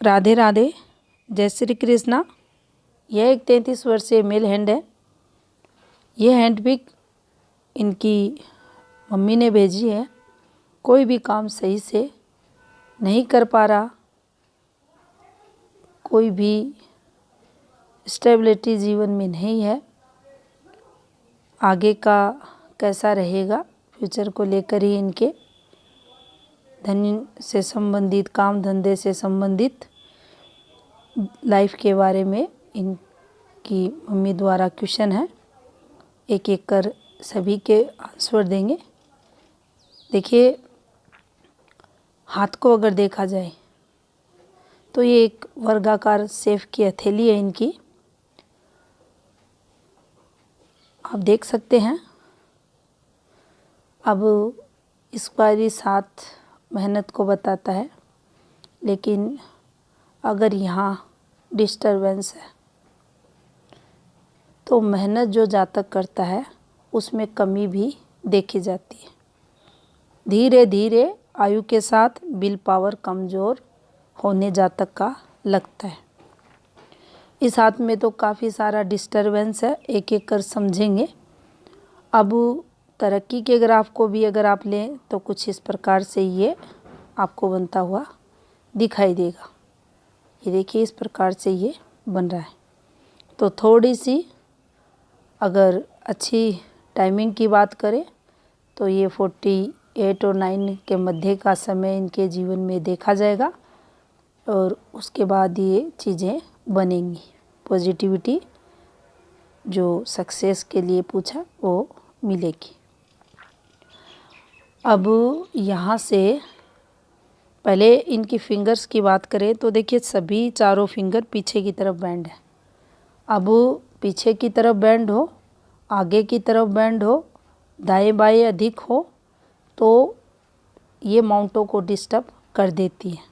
राधे राधे, जय श्री कृष्णा। यह एक 33 वर्षीय मेल हैंड है। ये हैंड पिक इनकी मम्मी ने भेजी है। कोई भी काम सही से नहीं कर पा रहा, कोई भी स्टेबिलिटी जीवन में नहीं है, आगे का कैसा रहेगा फ्यूचर को लेकर ही इनके धन से संबंधित, काम धंधे से संबंधित लाइफ के बारे में इनकी मम्मी द्वारा क्वेश्चन है। एक एक कर सभी के आंसर देंगे। देखिए, हाथ को अगर देखा जाए तो ये एक वर्गाकार शेफ की हथेली है इनकी। आप देख सकते हैं। अब एक्सपायरी 7 मेहनत को बताता है, लेकिन अगर यहाँ डिस्टरबेंस है तो मेहनत जो जातक करता है उसमें कमी भी देखी जाती है। धीरे धीरे आयु के साथ विल पावर कमज़ोर होने जातक का लगता है। इस हाथ में तो काफ़ी सारा डिस्टरबेंस है, एक एक कर समझेंगे। अब तरक्की के ग्राफ को भी अगर आप लें तो कुछ इस प्रकार से ये आपको बनता हुआ दिखाई देगा। ये देखिए, इस प्रकार से ये बन रहा है। तो थोड़ी सी अगर अच्छी टाइमिंग की बात करें तो ये 48 और 9 के मध्य का समय इनके जीवन में देखा जाएगा और उसके बाद ये चीज़ें बनेंगी। पॉजिटिविटी जो सक्सेस के लिए पूछा वो मिलेगी। अब यहाँ से पहले इनकी फिंगर्स की बात करें तो देखिए, सभी चारों फिंगर पीछे की तरफ बैंड है। अब पीछे की तरफ बैंड हो, आगे की तरफ बैंड हो, दाएं बाएं अधिक हो तो ये माउंटों को डिस्टर्ब कर देती है।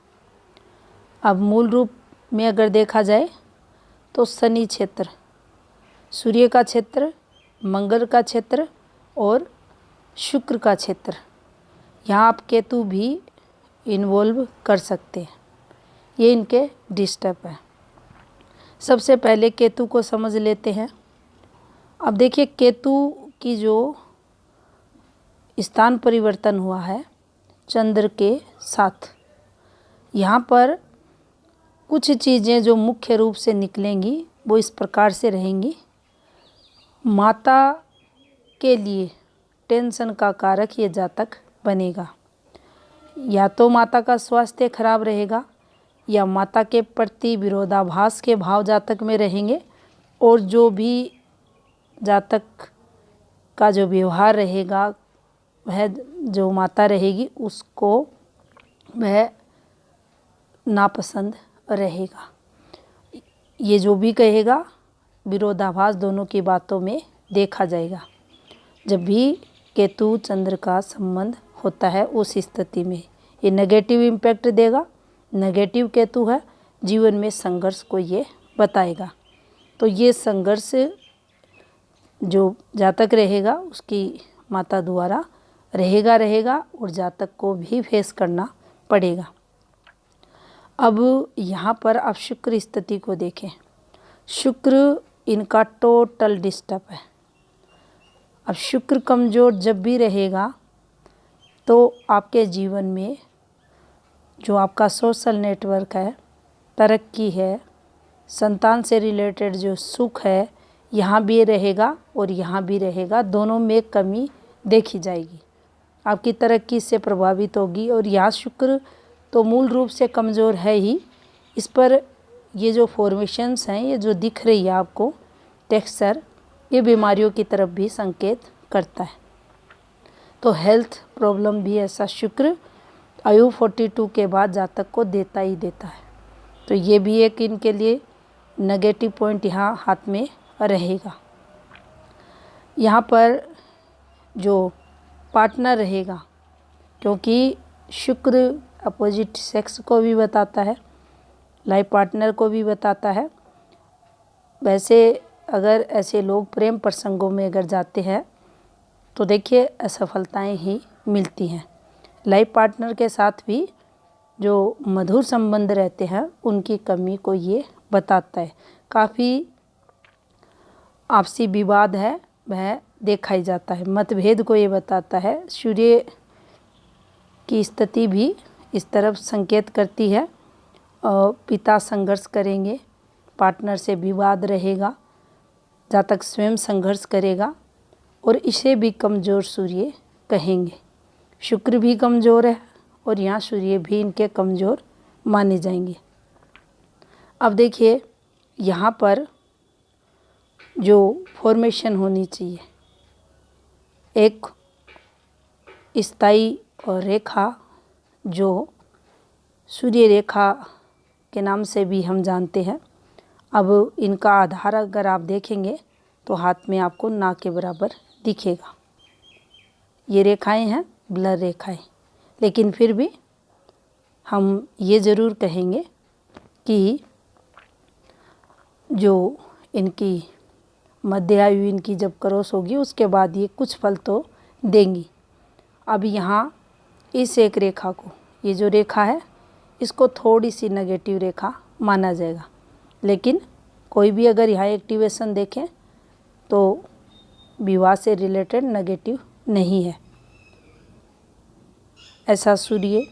अब मूल रूप में अगर देखा जाए तो शनि क्षेत्र, सूर्य का क्षेत्र, मंगल का क्षेत्र और शुक्र का क्षेत्र, यहाँ आप केतु भी इन्वॉल्व कर सकते हैं। ये इनके डिस्टर्ब है। सबसे पहले केतु को समझ लेते हैं। अब देखिए, केतु की जो स्थान परिवर्तन हुआ है चंद्र के साथ, यहाँ पर कुछ चीज़ें जो मुख्य रूप से निकलेंगी वो इस प्रकार से रहेंगी। माता के लिए टेंशन का कारक ये जातक बनेगा। या तो माता का स्वास्थ्य खराब रहेगा या माता के प्रति विरोधाभास के भाव जातक में रहेंगे, और जो भी जातक का जो व्यवहार रहेगा वह जो माता रहेगी उसको वह नापसंद रहेगा। ये जो भी कहेगा विरोधाभास दोनों की बातों में देखा जाएगा। जब भी केतु चंद्र का संबंध होता है उस स्थिति में ये नेगेटिव इम्पैक्ट देगा। नेगेटिव केतु है, जीवन में संघर्ष को ये बताएगा। तो ये संघर्ष जो जातक रहेगा उसकी माता द्वारा रहेगा और जातक को भी फेस करना पड़ेगा। अब यहाँ पर आप शुक्र स्थिति को देखें। शुक्र इनका टोटल डिस्टर्ब है। अब शुक्र कमज़ोर जब भी रहेगा तो आपके जीवन में जो आपका सोशल नेटवर्क है, तरक्की है, संतान से रिलेटेड जो सुख है, यहाँ भी रहेगा और यहाँ भी रहेगा। दोनों में कमी देखी जाएगी, आपकी तरक्की से प्रभावित होगी। और यहाँ शुक्र तो मूल रूप से कमज़ोर है ही, इस पर ये जो फॉर्मेशंस हैं, ये जो दिख रही है आपको टेक्सचर, ये बीमारियों की तरफ भी संकेत करता है। तो हेल्थ प्रॉब्लम भी ऐसा शुक्र आयु 42 के बाद जातक को देता ही देता है। तो ये भी एक इनके लिए नेगेटिव पॉइंट यहाँ हाथ में रहेगा। यहाँ पर जो पार्टनर रहेगा, क्योंकि शुक्र अपोजिट सेक्स को भी बताता है, लाइफ पार्टनर को भी बताता है। वैसे अगर ऐसे लोग प्रेम प्रसंगों में अगर जाते हैं तो देखिए असफलताएं ही मिलती हैं। लाइफ पार्टनर के साथ भी जो मधुर संबंध रहते हैं उनकी कमी को ये बताता है। काफ़ी आपसी विवाद है वह देखा ही जाता है। मतभेद को ये बताता है। सूर्य की स्थिति भी इस तरफ संकेत करती है। पिता संघर्ष करेंगे, पार्टनर से विवाद रहेगा, जातक स्वयं संघर्ष करेगा और इसे भी कमज़ोर सूर्य कहेंगे। शुक्र भी कमज़ोर है और यहाँ सूर्य भी इनके कमज़ोर माने जाएंगे। अब देखिए यहाँ पर जो फॉर्मेशन होनी चाहिए, एक स्थायी रेखा जो सूर्य रेखा के नाम से भी हम जानते हैं। अब इनका आधार अगर आप देखेंगे तो हाथ में आपको ना के बराबर दिखेगा। ये रेखाएं हैं ब्लर रेखाएं, लेकिन फिर भी हम ये ज़रूर कहेंगे कि जो इनकी मध्य आयु इनकी जब क्रॉस होगी उसके बाद ये कुछ फल तो देंगी। अब यहाँ इस एक रेखा को, ये जो रेखा है इसको थोड़ी सी नेगेटिव रेखा माना जाएगा, लेकिन कोई भी अगर यहाँ एक्टिवेशन देखें तो विवाह से रिलेटेड नेगेटिव नहीं है। ऐसा सूर्य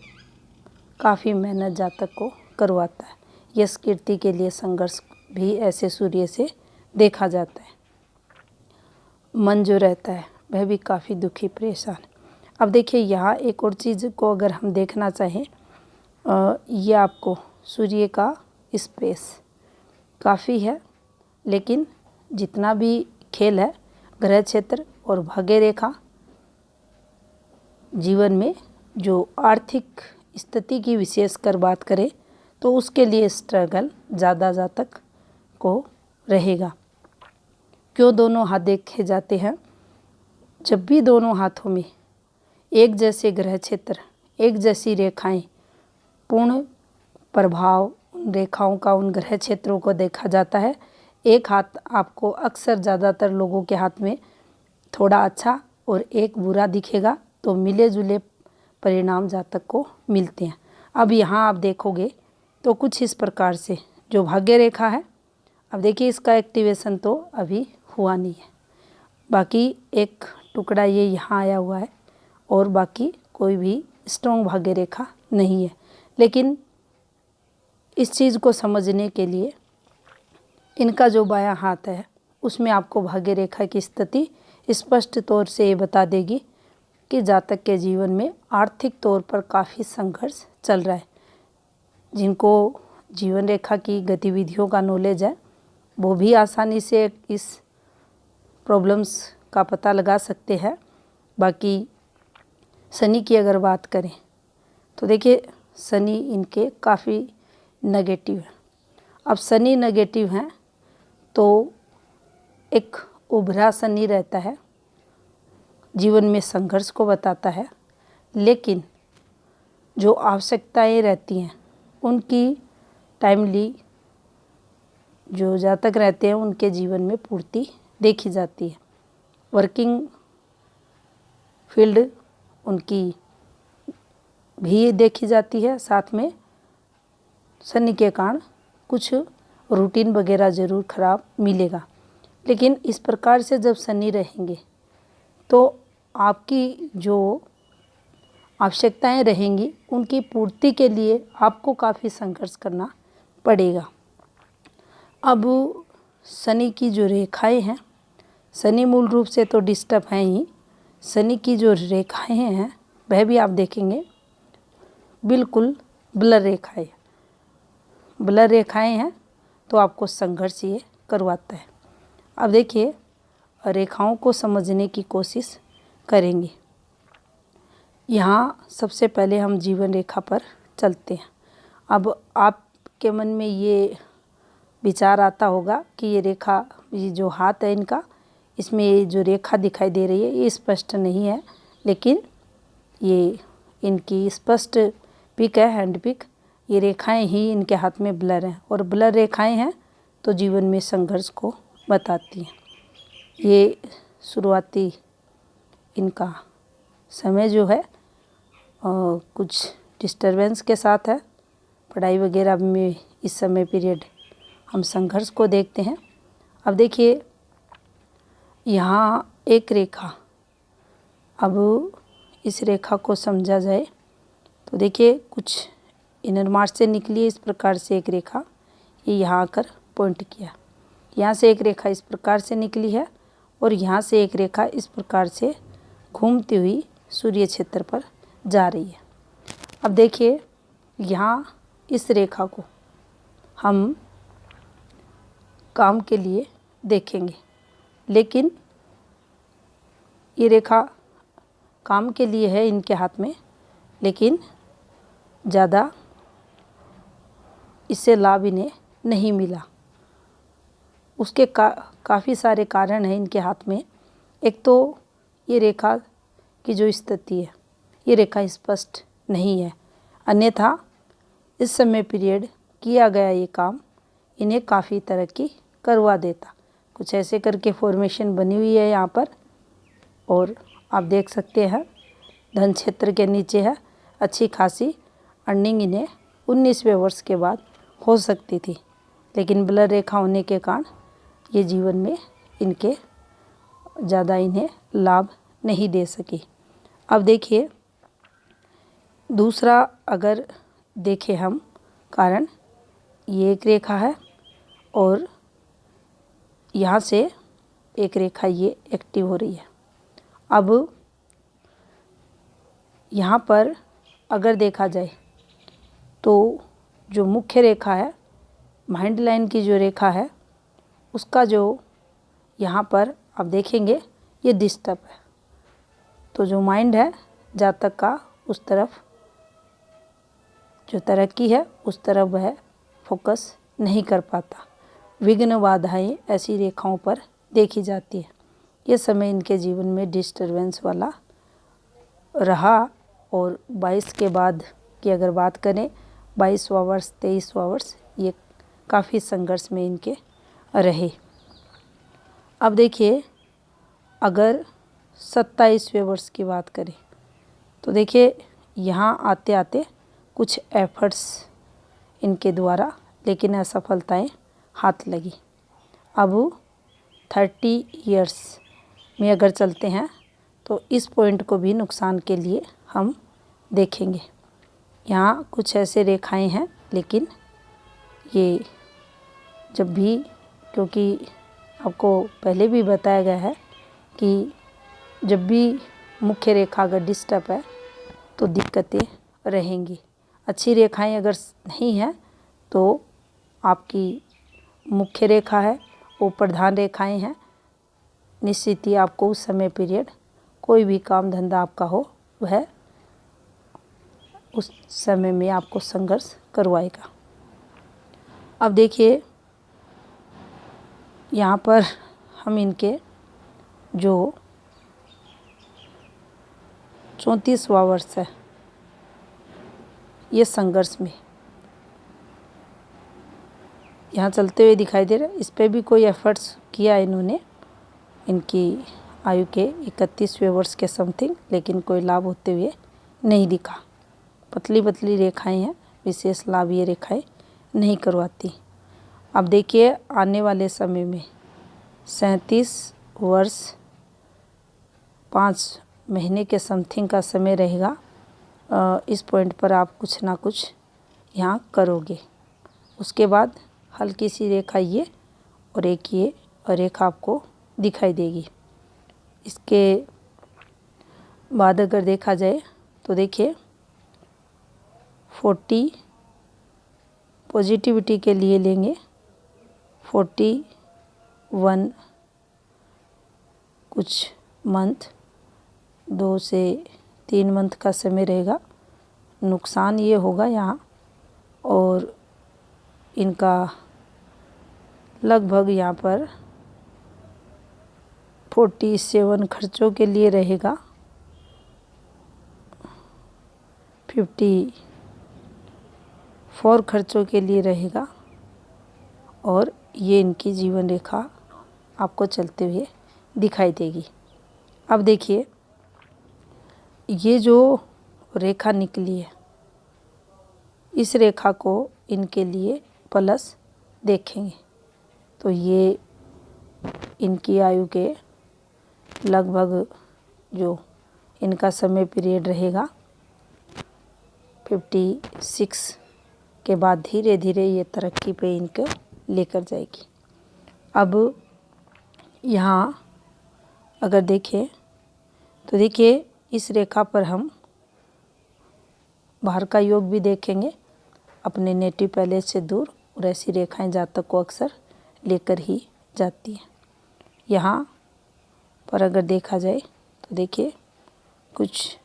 काफ़ी मेहनत जातक को करवाता है। यश कीर्ति के लिए संघर्ष भी ऐसे सूर्य से देखा जाता है। मन जो रहता है वह भी काफ़ी दुखी परेशान। अब देखिए यहाँ एक और चीज़ को अगर हम देखना चाहें, ये आपको सूर्य का स्पेस काफ़ी है, लेकिन जितना भी खेल है ग्रह क्षेत्र और भाग्य रेखा, जीवन में जो आर्थिक स्थिति की विशेषकर बात करें तो उसके लिए स्ट्रगल ज़्यादा जातक को रहेगा। क्यों दोनों हाथ देखे जाते हैं? जब भी दोनों हाथों में एक जैसे ग्रह क्षेत्र, एक जैसी रेखाएं, पूर्ण प्रभाव उन रेखाओं का उन ग्रह क्षेत्रों को देखा जाता है। एक हाथ आपको अक्सर ज़्यादातर लोगों के हाथ में थोड़ा अच्छा और एक बुरा दिखेगा, तो मिले जुले परिणाम जातक को मिलते हैं। अब यहाँ आप देखोगे तो कुछ इस प्रकार से जो भाग्य रेखा है, अब देखिए इसका एक्टिवेशन तो अभी हुआ नहीं है, बाकी एक टुकड़ा ये यहाँ आया हुआ है और बाकी कोई भी स्ट्रॉन्ग भाग्य रेखा नहीं है। लेकिन इस चीज़ को समझने के लिए इनका जो बायां हाथ है उसमें आपको भाग्य रेखा की स्थिति स्पष्ट तौर से ये बता देगी कि जातक के जीवन में आर्थिक तौर पर काफ़ी संघर्ष चल रहा है। जिनको जीवन रेखा की गतिविधियों का नॉलेज है वो भी आसानी से इस प्रॉब्लम्स का पता लगा सकते हैं। बाकी शनि की अगर बात करें तो देखिए शनि इनके काफ़ी नेगेटिव है। अब शनि नेगेटिव हैं तो एक उभरा शनि रहता है, जीवन में संघर्ष को बताता है, लेकिन जो आवश्यकताएं रहती हैं उनकी टाइमली जो जातक रहते हैं उनके जीवन में पूर्ति देखी जाती है। वर्किंग फील्ड उनकी भी देखी जाती है, साथ में शनि के कारण कुछ रूटीन वगैरह ज़रूर खराब मिलेगा। लेकिन इस प्रकार से जब शनि रहेंगे तो आपकी जो आवश्यकताएं रहेंगी उनकी पूर्ति के लिए आपको काफ़ी संघर्ष करना पड़ेगा। अब शनि की जो रेखाएं हैं, शनि मूल रूप से तो डिस्टर्ब हैं ही, शनि की जो रेखाएं हैं वह भी आप देखेंगे बिल्कुल ब्लर रेखाएं, ब्लर रेखाएं हैं तो आपको संघर्ष ये करवाता है। अब देखिए रेखाओं को समझने की कोशिश करेंगे। यहाँ सबसे पहले हम जीवन रेखा पर चलते हैं। अब आपके मन में ये विचार आता होगा कि ये रेखा, ये जो हाथ है इनका, इसमें ये जो रेखा दिखाई दे रही है ये स्पष्ट नहीं है, लेकिन ये इनकी स्पष्ट पिक है, हैंड पिक। ये रेखाएं ही इनके हाथ में ब्लर हैं और ब्लर रेखाएं हैं तो जीवन में संघर्ष को बताती हैं। ये शुरुआती इनका समय जो है कुछ डिस्टरबेंस के साथ है। पढ़ाई वगैरह में इस समय पीरियड हम संघर्ष को देखते हैं। अब देखिए यहाँ एक रेखा, अब इस रेखा को समझा जाए तो देखिए कुछ इनर मार्च से निकली इस प्रकार से एक रेखा, ये यहाँ आकर पॉइंट किया। यहाँ से एक रेखा इस प्रकार से निकली है और यहाँ से एक रेखा इस प्रकार से घूमती हुई सूर्य क्षेत्र पर जा रही है। अब देखिए यहाँ इस रेखा को हम काम के लिए देखेंगे, लेकिन ये रेखा काम के लिए है इनके हाथ में, लेकिन ज़्यादा इससे लाभ इन्हें नहीं मिला। उसके काफ़ी सारे कारण हैं इनके हाथ में। एक तो ये रेखा की जो स्थिति है, ये रेखा स्पष्ट नहीं है, अन्यथा इस समय पीरियड किया गया ये काम इन्हें काफ़ी तरक्की करवा देता। कुछ ऐसे करके फॉर्मेशन बनी हुई है यहाँ पर, और आप देख सकते हैं धन क्षेत्र के नीचे है। अच्छी खासी अर्निंग इन्हें 19वें वर्ष के बाद हो सकती थी, लेकिन ब्लर रेखा होने के कारण ये जीवन में इनके ज़्यादा इन्हें लाभ नहीं दे सकी। अब देखिए दूसरा अगर देखें हम कारण, ये एक रेखा है और यहाँ से एक रेखा ये एक्टिव हो रही है। अब यहाँ पर अगर देखा जाए तो जो मुख्य रेखा है, माइंड लाइन की जो रेखा है, उसका जो यहाँ पर आप देखेंगे ये डिस्टर्ब है। तो जो माइंड है जातक का उस तरफ जो तरक्की है उस तरफ वह फोकस नहीं कर पाता। विघ्न बाधाएं ऐसी रेखाओं पर देखी जाती है। ये समय इनके जीवन में डिस्टरबेंस वाला रहा। और 22 के बाद की अगर बात करें, 22वां वर्ष 23वां वर्ष ये काफ़ी संघर्ष में इनके रहे। अब देखिए अगर 27वें वर्ष की बात करें तो देखिए यहाँ आते आते कुछ एफर्ट्स इनके द्वारा, लेकिन असफलताएं हाथ लगी। अब 30 इयर्स में अगर चलते हैं तो इस पॉइंट को भी नुकसान के लिए हम देखेंगे। यहाँ कुछ ऐसे रेखाएं हैं, लेकिन ये जब भी, क्योंकि आपको पहले भी बताया गया है कि जब भी मुख्य रेखा अगर डिस्टर्ब है तो दिक्कतें रहेंगी। अच्छी रेखाएं अगर नहीं हैं तो आपकी मुख्य रेखा है वो प्रधान रेखाएं हैं, निश्चित ही आपको उस समय पीरियड कोई भी काम धंधा आपका हो वह उस समय में आपको संघर्ष करवाएगा। अब देखिए यहाँ पर हम इनके जो 34वां वर्ष है ये संघर्ष में यहाँ चलते हुए दिखाई दे रहा है। इस पर भी कोई एफर्ट्स किया इन्होंने इनकी आयु के 31वें वर्ष के समथिंग, लेकिन कोई लाभ होते हुए नहीं दिखा। पतली पतली रेखाएं हैं, विशेष लाभ ये रेखाएं नहीं करवाती। अब देखिए आने वाले समय में 37 वर्ष 5 महीने के समथिंग का समय रहेगा। इस पॉइंट पर आप कुछ ना कुछ यहाँ करोगे। उसके बाद हल्की सी रेखा ये और एक ये और रेखा आपको दिखाई देगी। इसके बाद अगर देखा जाए तो देखिए 40 पॉजिटिविटी के लिए लेंगे, 41 कुछ मंथ 2 से 3 मंथ का समय रहेगा। नुकसान ये होगा यहाँ, और इनका लगभग यहाँ पर 47 खर्चों के लिए रहेगा, 54 खर्चों के लिए रहेगा, और ये इनकी जीवन रेखा आपको चलते हुए दिखाई देगी। अब देखिए ये जो रेखा निकली है इस रेखा को इनके लिए प्लस देखेंगे तो ये इनकी आयु के लगभग जो इनका समय पीरियड रहेगा 56 के बाद धीरे धीरे ये तरक्की पे इनको लेकर जाएगी। अब यहाँ अगर देखें तो देखिए इस रेखा पर हम बाहर का योग भी देखेंगे अपने नेटिव पैलेस से दूर, और ऐसी रेखाएं जातक को अक्सर लेकर ही जाती हैं। यहाँ पर अगर देखा जाए तो देखिए कुछ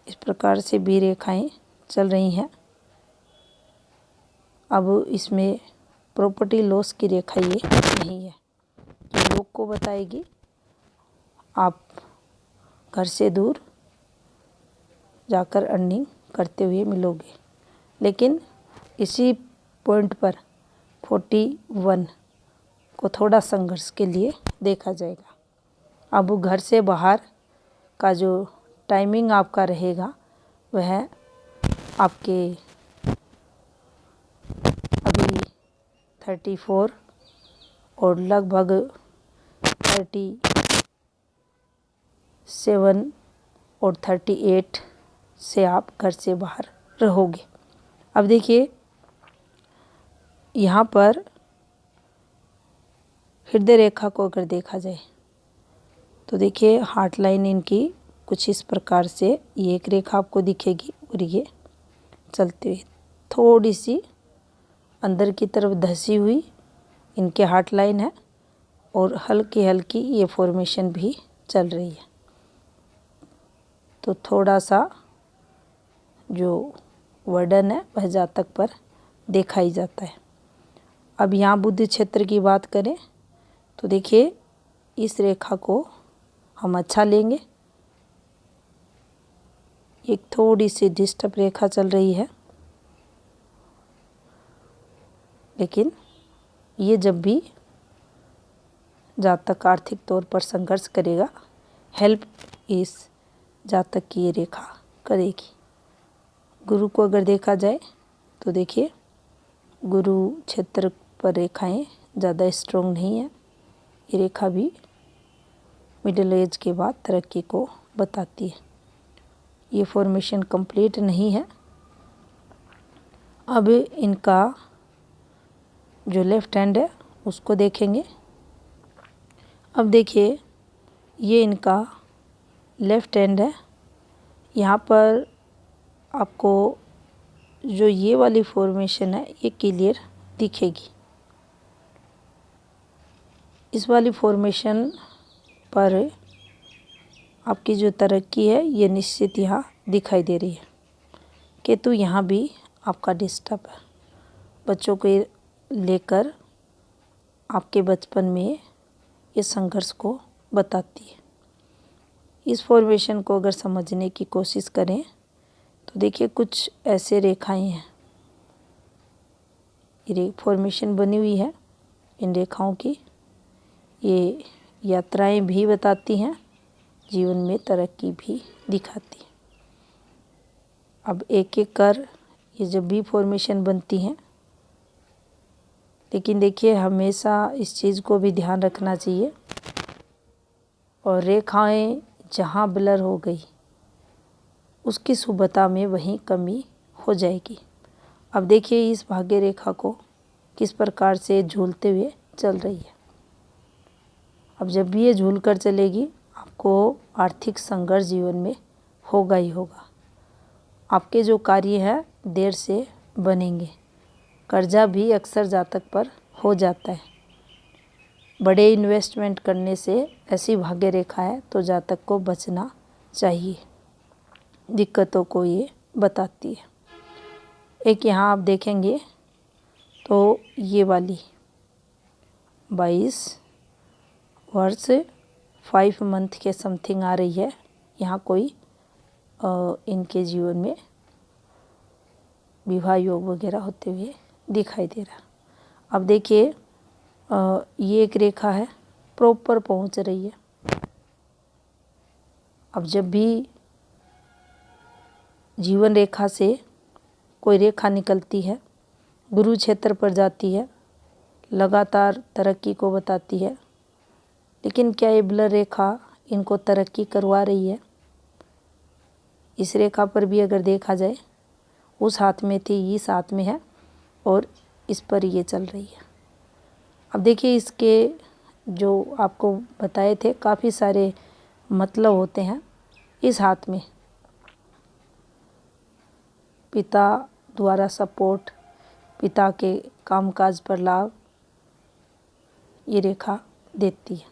इस प्रकार से भी रेखाएं चल रही हैं। अब इसमें प्रॉपर्टी लॉस की रेखा ये नहीं है, ये योग को बताएगी। आप घर से दूर जाकर अर्निंग करते हुए मिलोगे, लेकिन इसी पॉइंट पर 41 को थोड़ा संघर्ष के लिए देखा जाएगा। अब घर से बाहर का जो टाइमिंग आपका रहेगा वह आपके अभी 34 और लगभग 37 और 38 से आप घर से बाहर रहोगे। अब देखिए यहाँ पर हृदय रेखा को अगर देखा जाए तो देखिए हार्ट लाइन इनकी कुछ इस प्रकार से ये एक रेखा आपको दिखेगी और ये चलते हुए थोड़ी सी अंदर की तरफ धसी हुई इनके हार्ट लाइन है, और हल्की हल्की ये फॉर्मेशन भी चल रही है। तो थोड़ा सा जो वर्डन है वह जातक पर देखा ही जाता है। अब यहाँ बुद्धि क्षेत्र की बात करें तो देखिए इस रेखा को हम अच्छा लेंगे। एक थोड़ी सी डिस्टर्ब रेखा चल रही है, लेकिन ये जब भी जातक आर्थिक तौर पर संघर्ष करेगा, हेल्प इस जातक की ये रेखा करेगी। गुरु को अगर देखा जाए तो देखिए गुरु क्षेत्र पर रेखाएं ज़्यादा स्ट्रॉन्ग नहीं है। ये रेखा भी मिडिल एज के बाद तरक्की को बताती है। ये फॉर्मेशन कंप्लीट नहीं है। अब इनका जो लेफ्ट हैंड है उसको देखेंगे। अब देखिए ये इनका लेफ्ट हैंड है। यहाँ पर आपको जो ये वाली फॉर्मेशन है ये क्लियर दिखेगी। इस वाली फॉर्मेशन पर आपकी जो तरक्की है ये निश्चित यहाँ दिखाई दे रही है। केतु यहाँ भी आपका डिस्टर्ब है। बच्चों को लेकर आपके बचपन में ये संघर्ष को बताती है। इस फॉर्मेशन को अगर समझने की कोशिश करें तो देखिए कुछ ऐसे रेखाएं हैं। ये फॉर्मेशन बनी हुई है इन रेखाओं की। ये यात्राएं भी बताती हैं, जीवन में तरक्की भी दिखाती है। अब एक एक कर ये जब भी फॉर्मेशन बनती हैं, लेकिन देखिए हमेशा इस चीज़ को भी ध्यान रखना चाहिए, और रेखाएं जहाँ ब्लर हो गई उसकी शुभता में वहीं कमी हो जाएगी। अब देखिए इस भाग्य रेखा को किस प्रकार से झूलते हुए चल रही है। अब जब भी ये झूल कर चलेगी आपको आर्थिक संघर्ष जीवन में होगा ही होगा। आपके जो कार्य है देर से बनेंगे। कर्जा भी अक्सर जातक पर हो जाता है। बड़े इन्वेस्टमेंट करने से ऐसी भाग्य रेखा है तो जातक को बचना चाहिए। दिक्कतों को ये बताती है। एक यहाँ आप देखेंगे तो ये वाली 22 वर्ष 5 मंथ के समथिंग आ रही है। यहाँ कोई इनके जीवन में विवाह योग वगैरह होते हुए दिखाई दे रहा। अब देखिए ये एक रेखा है प्रॉपर पहुँच रही है। अब जब भी जीवन रेखा से कोई रेखा निकलती है, गुरु क्षेत्र पर जाती है, लगातार तरक्की को बताती है। लेकिन क्या ये ब्लर रेखा इनको तरक्की करवा रही है? इस रेखा पर भी अगर देखा जाए, उस हाथ में थी, इस हाथ में है और इस पर ये चल रही है। अब देखिए, इसके जो आपको बताए थे काफ़ी सारे मतलब होते हैं। इस हाथ में पिता द्वारा सपोर्ट, पिता के कामकाज पर लाभ ये रेखा देती है।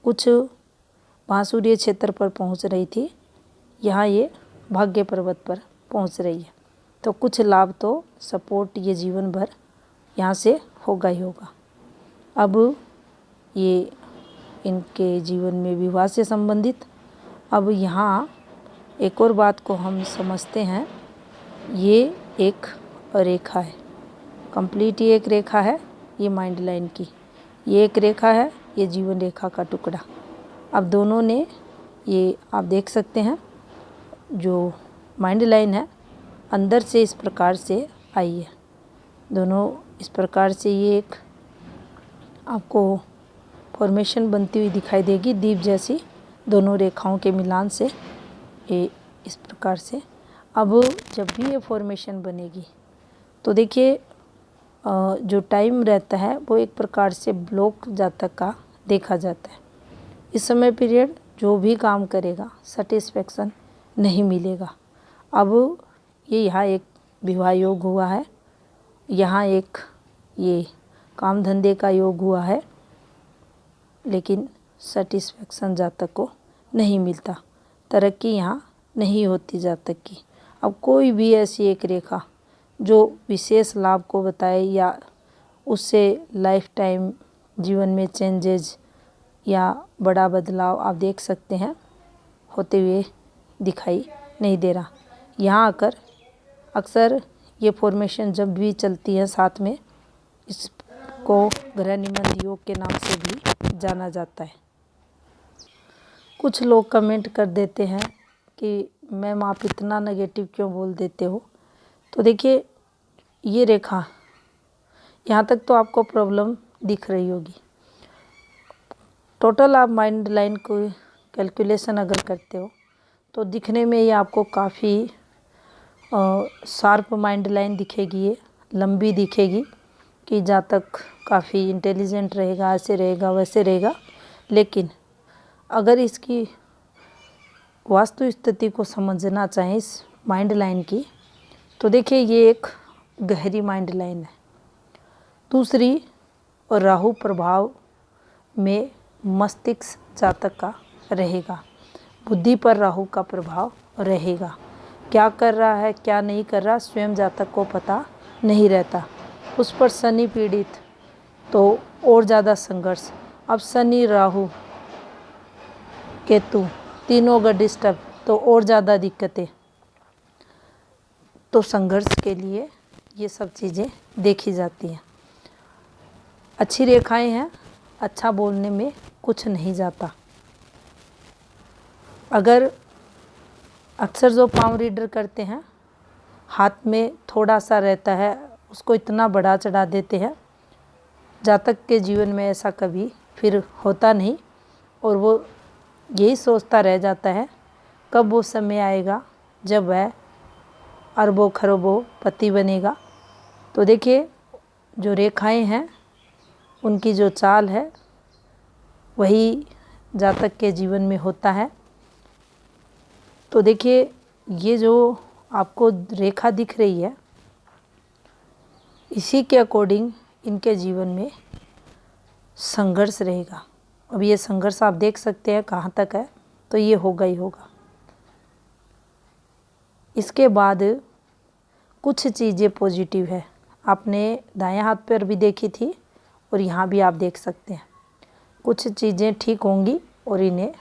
कुछ महासूर्य क्षेत्र पर पहुंच रही थी, यहाँ ये भाग्य पर्वत पर पहुंच रही है। तो कुछ लाभ तो सपोर्ट ये जीवन भर यहाँ से होगा ही होगा। अब ये इनके जीवन में विवाह से संबंधित। अब यहाँ एक और बात को हम समझते हैं, ये एक रेखा है, कंप्लीट ये एक रेखा है, ये माइंड लाइन की, ये एक रेखा है, ये जीवन रेखा का टुकड़ा। अब दोनों ने ये आप देख सकते हैं, जो माइंड लाइन है अंदर से इस प्रकार से आई है, दोनों इस प्रकार से ये एक आपको फॉर्मेशन बनती हुई दिखाई देगी, दीप जैसी दोनों रेखाओं के मिलान से ये इस प्रकार से। अब जब भी ये फॉर्मेशन बनेगी तो देखिए जो टाइम रहता है वो एक प्रकार से ब्लॉक जातक का देखा जाता है। इस समय पीरियड जो भी काम करेगा सेटिस्फेक्शन नहीं मिलेगा। अब ये यहाँ एक विवाह योग हुआ है, यहाँ एक ये काम धंधे का योग हुआ है, लेकिन सेटिस्फेक्शन जातक को नहीं मिलता, तरक्की यहाँ नहीं होती जातक की। अब कोई भी ऐसी एक रेखा जो विशेष लाभ को बताए या उससे लाइफ टाइम जीवन में चेंजेज या बड़ा बदलाव आप देख सकते हैं होते हुए दिखाई नहीं दे रहा। यहाँ आकर अक्सर ये फॉर्मेशन जब भी चलती है साथ में, इसको ग्रह निबंध योग के नाम से भी जाना जाता है। कुछ लोग कमेंट कर देते हैं कि मैम आप इतना नेगेटिव क्यों बोल देते हो। तो देखिए, ये रेखा यहाँ तक तो आपको प्रॉब्लम दिख रही होगी। टोटल आप माइंड लाइन को कैलकुलेशन अगर करते हो तो दिखने में ये आपको काफ़ी शार्प माइंड लाइन दिखेगी, ये लंबी दिखेगी कि जातक काफ़ी इंटेलिजेंट रहेगा, ऐसे रहेगा वैसे रहेगा। लेकिन अगर इसकी वास्तु स्थिति को समझना चाहें इस माइंड लाइन की, तो देखिए ये एक गहरी माइंड लाइन है। दूसरी, और राहु प्रभाव में मस्तिष्क जातक का रहेगा, बुद्धि पर राहु का प्रभाव रहेगा। क्या कर रहा है क्या नहीं कर रहा स्वयं जातक को पता नहीं रहता। उस पर शनि पीड़ित तो और ज़्यादा संघर्ष। अब शनि राहु केतु तीनों अगर डिस्टर्ब तो और ज़्यादा दिक्कतें। तो संघर्ष के लिए ये सब चीज़ें देखी जाती हैं। अच्छी रेखाएं हैं, अच्छा बोलने में कुछ नहीं जाता। अगर अक्सर जो पाम रीडर करते हैं, हाथ में थोड़ा सा रहता है उसको इतना बढ़ा चढ़ा देते हैं, जातक के जीवन में ऐसा कभी फिर होता नहीं और वो यही सोचता रह जाता है कब वो समय आएगा जब वह अरबों खरबों पति बनेगा। तो देखिए, जो रेखाएं हैं उनकी जो चाल है वही जातक के जीवन में होता है। तो देखिए, ये जो आपको रेखा दिख रही है, इसी के अकॉर्डिंग इनके जीवन में संघर्ष रहेगा। अब ये संघर्ष आप देख सकते हैं कहाँ तक है, तो ये होगा ही होगा। इसके बाद कुछ चीज़ें पॉजिटिव है, आपने दायां हाथ पर भी देखी थी और यहाँ भी आप देख सकते हैं। कुछ चीज़ें ठीक होंगी और इन्हें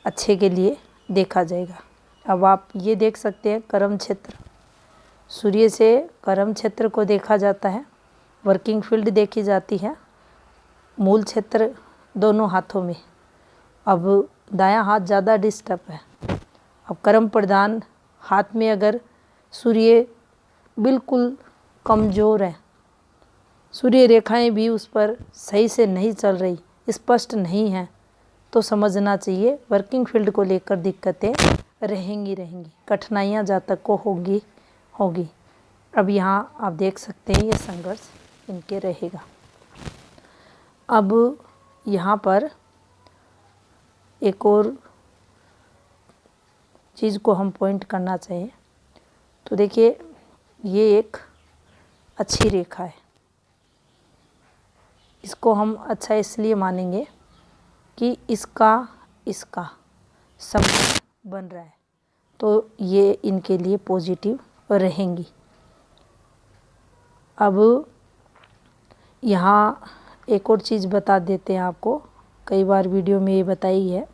अच्छे के लिए देखा जाएगा। अब आप ये देख सकते हैं कर्म क्षेत्र, सूर्य से कर्म क्षेत्र को देखा जाता है, वर्किंग फील्ड देखी जाती है, मूल क्षेत्र दोनों हाथों में। अब दायां हाथ ज़्यादा डिस्टर्ब है। अब कर्म प्रधान हाथ में अगर सूर्य बिल्कुल कमज़ोर है, सूर्य रेखाएं भी उस पर सही से नहीं चल रही, स्पष्ट नहीं है, तो समझना चाहिए वर्किंग फील्ड को लेकर दिक्कतें रहेंगी, कठिनाइयाँ जातक को होगी। अब यहाँ आप देख सकते हैं ये संघर्ष इनके रहेगा। अब यहाँ पर एक और चीज़ को हम पॉइंट करना चाहिए, तो देखिए ये एक अच्छी रेखा है, इसको हम अच्छा इसलिए मानेंगे कि इसका संबंध बन रहा है, तो ये इनके लिए पॉजिटिव रहेंगी। अब यहाँ एक और चीज़ बता देते हैं आपको, कई बार वीडियो में ये बताई है,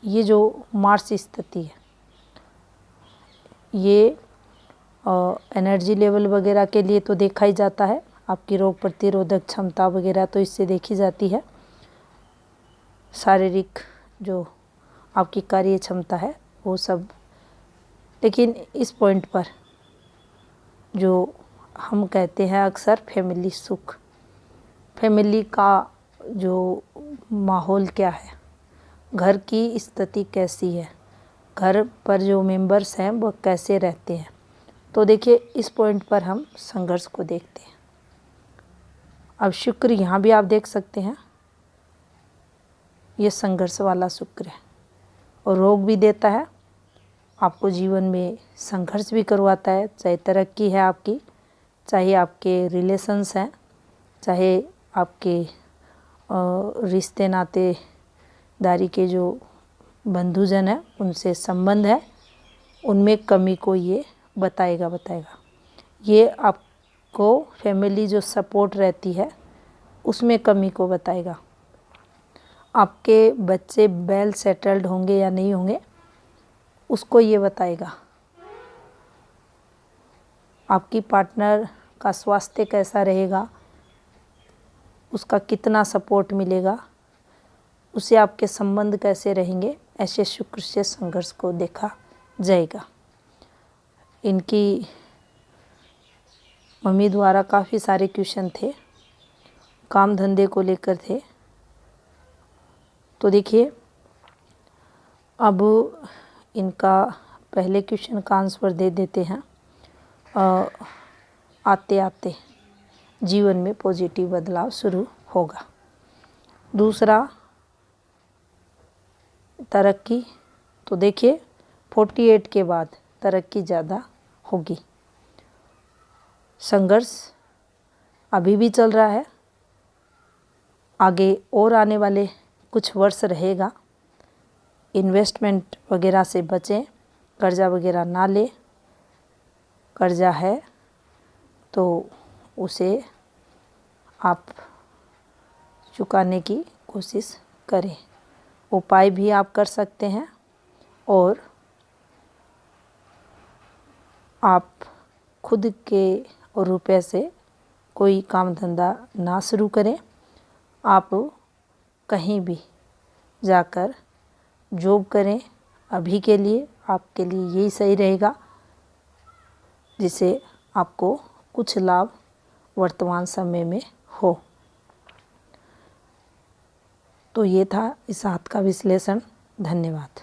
ये जो मार्स स्थिति है ये एनर्जी लेवल वगैरह के लिए तो देखा ही जाता है, आपकी रोग प्रतिरोधक क्षमता वगैरह तो इससे देखी जाती है, शारीरिक जो आपकी कार्य क्षमता है वो सब। लेकिन इस पॉइंट पर जो हम कहते हैं अक्सर फैमिली सुख, फैमिली का जो माहौल क्या है, घर की स्थिति कैसी है, घर पर जो मेंबर्स हैं वो कैसे रहते हैं, तो देखिए इस पॉइंट पर हम संघर्ष को देखते हैं। अब शुक्र यहाँ भी आप देख सकते हैं, ये संघर्ष वाला शुक्र है और रोग भी देता है, आपको जीवन में संघर्ष भी करवाता है, चाहे तरक्की है आपकी, चाहे आपके रिलेशंस हैं, चाहे आपके रिश्ते नातेदारी के जो बंधुजन हैं उनसे संबंध है, उनमें कमी को ये बताएगा। ये आपको फैमिली जो सपोर्ट रहती है उसमें कमी को बताएगा। आपके बच्चे वेल सेटल्ड होंगे या नहीं होंगे उसको ये बताएगा। आपकी पार्टनर का स्वास्थ्य कैसा रहेगा, उसका कितना सपोर्ट मिलेगा, उसे आपके संबंध कैसे रहेंगे, ऐसे शुक्र से संघर्ष को देखा जाएगा। इनकी मम्मी द्वारा काफ़ी सारे क्वेश्चन थे, काम धंधे को लेकर थे, तो देखिए अब इनका पहले क्वेश्चन का आंसर दे देते हैं। आते आते जीवन में पॉजिटिव बदलाव शुरू होगा। दूसरा तरक्की, तो देखिए 48 के बाद तरक्की ज़्यादा होगी। संघर्ष अभी भी चल रहा है, आगे और आने वाले कुछ वर्ष रहेगा। इन्वेस्टमेंट वगैरह से बचें, कर्जा वगैरह ना लें, कर्जा है तो उसे आप चुकाने की कोशिश करें। उपाय भी आप कर सकते हैं और आप खुद के रुपए से कोई काम धंधा ना शुरू करें, आप कहीं भी जाकर जॉब करें। अभी के लिए आपके लिए यही सही रहेगा, जिससे आपको कुछ लाभ वर्तमान समय में हो। तो ये था इस हाथ का विश्लेषण। धन्यवाद।